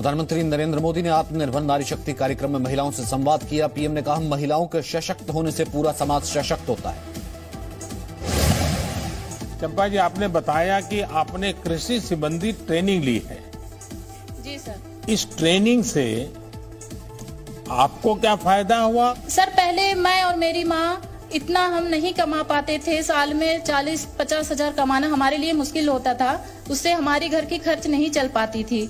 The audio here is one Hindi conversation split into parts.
प्रधानमंत्री नरेंद्र मोदी ने आत्मनिर्भर नारी शक्ति कार्यक्रम में महिलाओं से संवाद किया। पीएम ने कहा, महिलाओं के सशक्त होने से पूरा समाज सशक्त होता है। चंपा जी, आपने बताया कि आपने कृषि संबंधी ट्रेनिंग ली है। जी सर। इस ट्रेनिंग से आपको क्या फायदा हुआ? सर, पहले मैं और मेरी माँ इतना हम नहीं कमा पाते थे। साल में 40-50 हजार कमाना हमारे लिए मुश्किल होता था। उससे हमारी घर की खर्च नहीं चल पाती थी।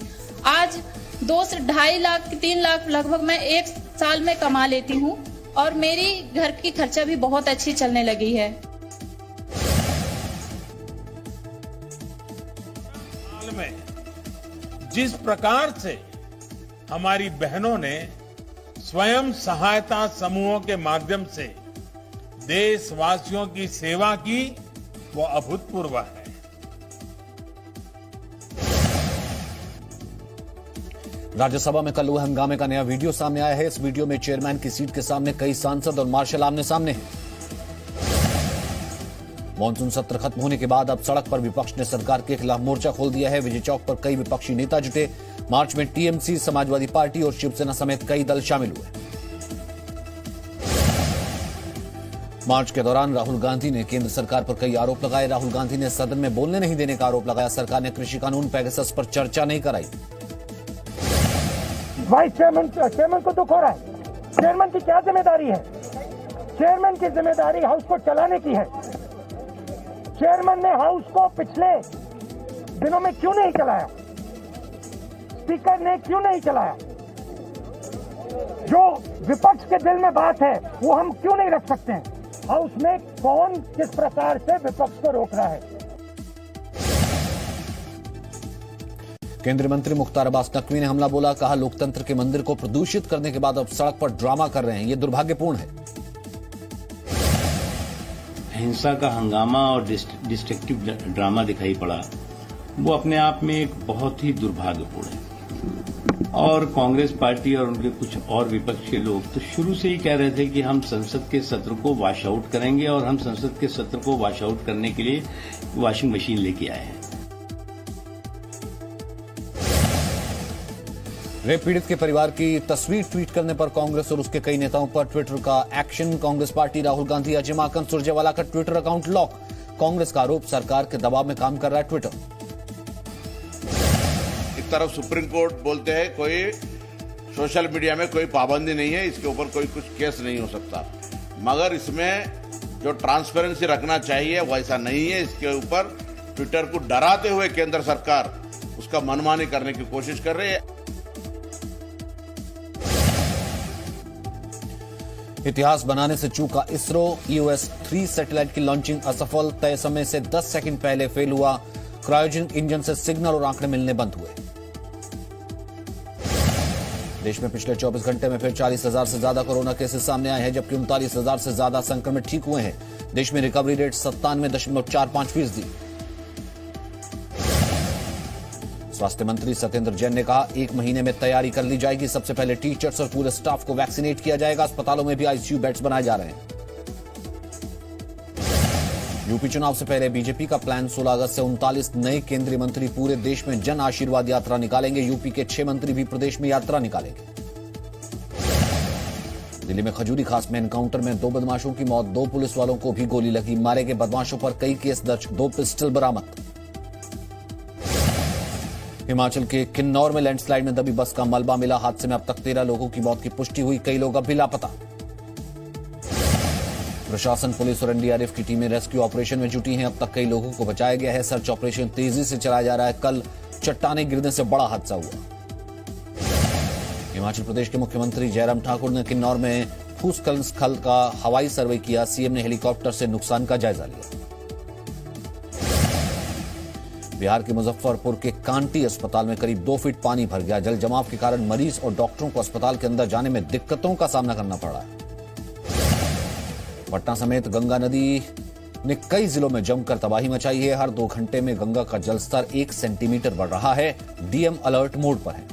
आज 2 से 2.5 लाख 3 लाख लगभग मैं एक साल में कमा लेती हूँ और मेरी घर की खर्चा भी बहुत अच्छी चलने लगी है। साल में जिस प्रकार से हमारी बहनों ने स्वयं सहायता समूहों के माध्यम से देशवासियों की सेवा की, वो अभूतपूर्व है। राज्यसभा में कल हुए हंगामे का नया वीडियो सामने आया है। इस वीडियो में चेयरमैन की सीट के सामने कई सांसद और मार्शल आमने सामने हैं। मॉनसून सत्र खत्म होने के बाद अब सड़क पर विपक्ष ने सरकार के खिलाफ मोर्चा खोल दिया है। विजय चौक पर कई विपक्षी नेता जुटे। मार्च में टीएमसी, समाजवादी पार्टी और शिवसेना समेत कई दल शामिल हुए। मार्च के दौरान राहुल गांधी ने केंद्र सरकार पर कई आरोप लगाए। राहुल गांधी ने सदन में बोलने नहीं देने का आरोप लगाया। सरकार ने कृषि कानून पेगासस पर चर्चा नहीं कराई। वाइस चेयरमैन को दुख हो रहा है। चेयरमैन की क्या जिम्मेदारी है? चेयरमैन की जिम्मेदारी हाउस को चलाने की है। चेयरमैन ने हाउस को पिछले दिनों में क्यों नहीं चलाया? स्पीकर ने क्यों नहीं चलाया? जो विपक्ष के दिल में बात है वो हम क्यों नहीं रख सकते हैं? हाउस में कौन किस प्रकार से विपक्ष को रोक रहा है? केंद्रीय मंत्री मुख्तार अब्बास नकवी ने हमला बोला। कहा, लोकतंत्र के मंदिर को प्रदूषित करने के बाद अब सड़क पर ड्रामा कर रहे हैं। ये दुर्भाग्यपूर्ण है। हिंसा का हंगामा और डिस्ट्रक्टिव ड्रामा दिखाई पड़ा, वो अपने आप में एक बहुत ही दुर्भाग्यपूर्ण है। और कांग्रेस पार्टी और उनके कुछ और विपक्ष के लोग तो शुरू से ही कह रहे थे कि हम संसद के सत्र को वॉश आउट करेंगे और हम संसद के सत्र को वॉश आउट करने के लिए वॉशिंग मशीन लेके आए हैं। रेप पीड़ित के परिवार की तस्वीर ट्वीट करने पर कांग्रेस और उसके कई नेताओं पर ट्विटर का एक्शन। कांग्रेस पार्टी राहुल गांधी, अजय माकन, सुरजेवाला का ट्विटर अकाउंट लॉक। कांग्रेस का आरोप, सरकार के दबाव में काम कर रहा है ट्विटर। एक तरफ सुप्रीम कोर्ट बोलते हैं कोई सोशल मीडिया में कोई पाबंदी नहीं है, इसके ऊपर कोई कुछ केस नहीं हो सकता, मगर इसमें जो ट्रांसपेरेंसी रखना चाहिए वैसा नहीं है। इसके ऊपर ट्विटर को डराते हुए केंद्र सरकार उसका मनमानी करने की कोशिश कर रही है। इतिहास बनाने से चूका इसरो। EOS-3 सैटेलाइट की लॉन्चिंग असफल। तय समय से 10 सेकंड पहले फेल हुआ। क्रायोजेनिक इंजन से सिग्नल और आंकड़े मिलने बंद हुए। देश में पिछले 24 घंटे में फिर 40,000 से ज्यादा कोरोना केसेस सामने आए हैं, जबकि 39,000 से ज्यादा संक्रमित ठीक हुए हैं। देश में रिकवरी रेट 97.45%। स्वास्थ्य मंत्री सत्येंद्र जैन ने कहा, 1 महीने में तैयारी कर ली जाएगी। सबसे पहले टीचर्स और पूरे स्टाफ को वैक्सीनेट किया जाएगा। अस्पतालों में भी आईसीयू बेड्स बनाए जा रहे हैं। यूपी चुनाव से पहले बीजेपी का प्लान 16 अगस्त से 39 नए केंद्रीय मंत्री पूरे देश में जन आशीर्वाद यात्रा निकालेंगे। यूपी के 6 मंत्री भी प्रदेश में यात्रा निकालेंगे। दिल्ली में खजूरी खास में एनकाउंटर में 2 बदमाशों की मौत, 2 पुलिस वालों को भी गोली लगी। मारे गए बदमाशों पर कई केस दर्ज, 2 पिस्टल बरामद। हिमाचल के किन्नौर में लैंडस्लाइड में दबी बस का मलबा मिला। हादसे में अब तक 13 लोगों की मौत की पुष्टि हुई, कई लोग अब भी लापता। प्रशासन, पुलिस और एनडीआरएफ की टीमें रेस्क्यू ऑपरेशन में जुटी हैं। अब तक कई लोगों को बचाया गया है। सर्च ऑपरेशन तेजी से चलाया जा रहा है। कल चट्टानें गिरने से बड़ा हादसा हुआ। हिमाचल प्रदेश के मुख्यमंत्री जयराम ठाकुर ने किन्नौर में भूस्खलन का हवाई सर्वे किया। सीएम ने हेलीकॉप्टर से नुकसान का जायजा लिया। बिहार के मुजफ्फरपुर के कांटी अस्पताल में करीब 2 फीट पानी भर गया। जल जमाव के कारण मरीज और डॉक्टरों को अस्पताल के अंदर जाने में दिक्कतों का सामना करना पड़ा है। पटना समेत गंगा नदी ने कई जिलों में जमकर तबाही मचाई है। हर 2 घंटे में गंगा का जलस्तर 1 सेंटीमीटर बढ़ रहा है। डीएम अलर्ट मोड पर है।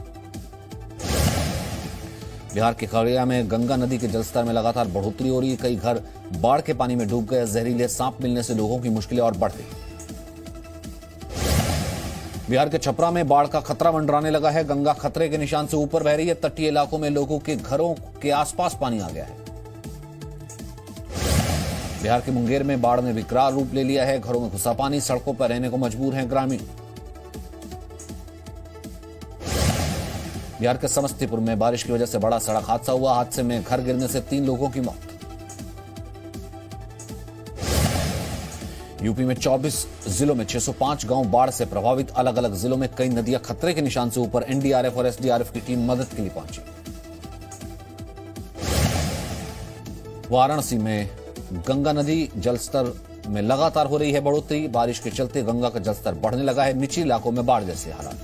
बिहार के खगड़िया में गंगा नदी के जलस्तर में लगातार बढ़ोतरी हो रही है। कई घर बाढ़ के पानी में डूब गए। जहरीले सांप मिलने से लोगों की मुश्किलें और बढ़ गई। बिहार के छपरा में बाढ़ का खतरा मंडराने लगा है। गंगा खतरे के निशान से ऊपर बह रही है। तटीय इलाकों में लोगों के घरों के आसपास पानी आ गया है। बिहार के मुंगेर में बाढ़ ने विकराल रूप ले लिया है। घरों में घुसा पानी, सड़कों पर रहने को मजबूर हैं ग्रामीण। बिहार के समस्तीपुर में बारिश की वजह से बड़ा सड़क हादसा हुआ। हादसे में घर गिरने से 3 लोगों की मौत। यूपी में 24 जिलों में 605 गांव बाढ़ से प्रभावित। अलग अलग जिलों में कई नदियां खतरे के निशान से ऊपर। एनडीआरएफ और एसडीआरएफ की टीम मदद के लिए पहुंची। वाराणसी में गंगा नदी जलस्तर में लगातार हो रही है बढ़ोतरी। बारिश के चलते गंगा का जलस्तर बढ़ने लगा है। निचले इलाकों में बाढ़ जैसे हालात।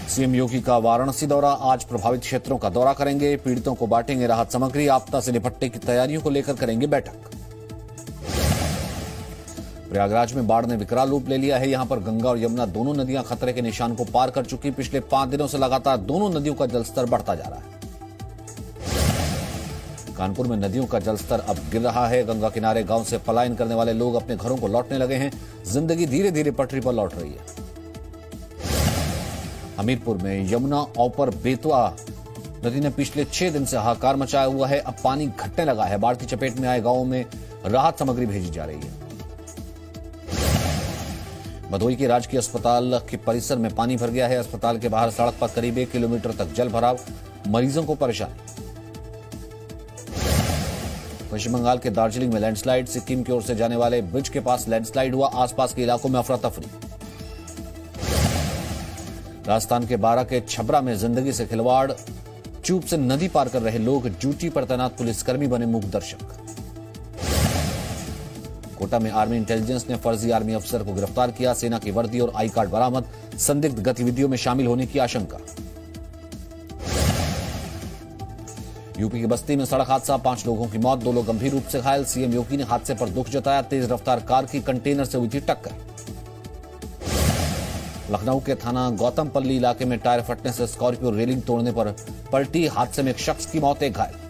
सीएम योगी का वाराणसी दौरा। आज प्रभावित क्षेत्रों का दौरा करेंगे। पीड़ितों को बांटेंगे राहत सामग्री। आपदा से निपटने की तैयारियों को लेकर करेंगे बैठक। प्रयागराज में बाढ़ ने विकराल रूप ले लिया है। यहां पर गंगा और यमुना दोनों नदियां खतरे के निशान को पार कर चुकी। पिछले 5 दिनों से लगातार दोनों नदियों का जलस्तर बढ़ता जा रहा है। कानपुर में नदियों का जलस्तर अब गिर रहा है। गंगा किनारे गांव से पलायन करने वाले लोग अपने घरों को लौटने लगे हैं। जिंदगी धीरे धीरे पटरी पर लौट रही है। हमीरपुर में यमुना ऊपर बेतवा नदी ने पिछले 6 दिन से हाहाकार मचाया हुआ है। अब पानी घटने लगा है। बाढ़ की चपेट में आए गांवों में राहत सामग्री भेजी जा रही है। भदोही के राजकीय अस्पताल के परिसर में पानी भर गया है। अस्पताल के बाहर सड़क पर करीब 1 किलोमीटर तक जल भराव। मरीजों को परेशानी। पश्चिम बंगाल के दार्जिलिंग में लैंडस्लाइड। सिक्किम की ओर से जाने वाले ब्रिज के पास लैंडस्लाइड हुआ। आसपास के इलाकों में अफरा तफरी। राजस्थान के बारां के छबरा में जिंदगी से खिलवाड़। चूप से नदी पार कर रहे लोग। ड्यूटी पर तैनात पुलिसकर्मी बने मूक दर्शक। कोटा में आर्मी इंटेलिजेंस ने फर्जी आर्मी अफसर को गिरफ्तार किया। सेना की वर्दी और आई कार्ड बरामद। संदिग्ध गतिविधियों में शामिल होने की आशंका। यूपी की बस्ती में सड़क हादसा। 5 लोगों की मौत, 2 लोग गंभीर रूप से घायल। सीएम योगी ने हादसे पर दुख जताया। तेज रफ्तार कार की कंटेनर से हुई थी टक्कर। लखनऊ के थाना गौतमपल्ली इलाके में टायर फटने से स्कॉर्पियो रेलिंग तोड़ने पर पलटी। हादसे में एक शख्स की मौत, 1 घायल।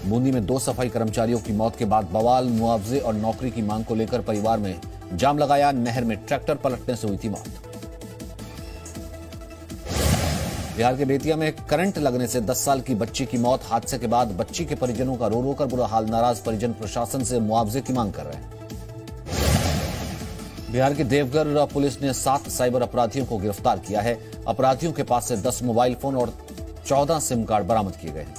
बूंदी में 2 सफाई कर्मचारियों की मौत के बाद बवाल। मुआवजे और नौकरी की मांग को लेकर परिवार में जाम लगाया। नहर में ट्रैक्टर पलटने से हुई थी मौत। बिहार के बेतिया में करंट लगने से 10 साल की बच्ची की मौत। हादसे के बाद बच्ची के परिजनों का रो रो कर बुरा हाल। नाराज परिजन प्रशासन से मुआवजे की मांग कर रहे हैं। बिहार के देवघर पुलिस ने 7 साइबर अपराधियों को गिरफ्तार किया है। अपराधियों के पास से 10 मोबाइल फोन और 14 सिम कार्ड बरामद किए गए हैं।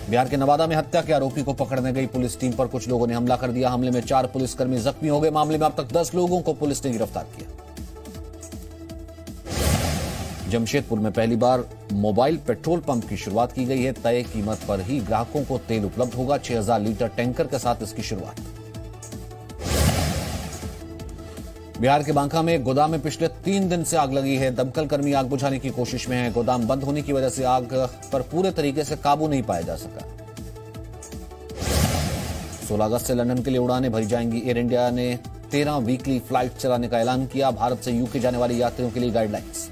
बिहार के नवादा में हत्या के आरोपी को पकड़ने गई पुलिस टीम पर कुछ लोगों ने हमला कर दिया। हमले में 4 पुलिसकर्मी जख्मी हो गए। मामले में अब तक 10 लोगों को पुलिस ने गिरफ्तार किया। जमशेदपुर में पहली बार मोबाइल पेट्रोल पंप की शुरुआत की गई है। तय कीमत पर ही ग्राहकों को तेल उपलब्ध होगा। 6000 लीटर टैंकर के साथ इसकी शुरुआत। बिहार के बांका में गोदाम में पिछले 3 दिन से आग लगी है। दमकल कर्मी आग बुझाने की कोशिश में है। गोदाम बंद होने की वजह से आग पर पूरे तरीके से काबू नहीं पाया जा सका। 16 अगस्त से लंदन के लिए उड़ानें भरी जाएंगी। एयर इंडिया ने 13 वीकली फ्लाइट चलाने का ऐलान किया। भारत से यूके जाने वाले यात्रियों के लिए guidelines.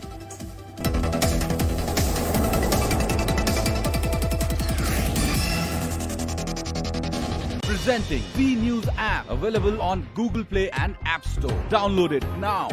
Presenting B News app, available on Google Play and App Store. Download it now.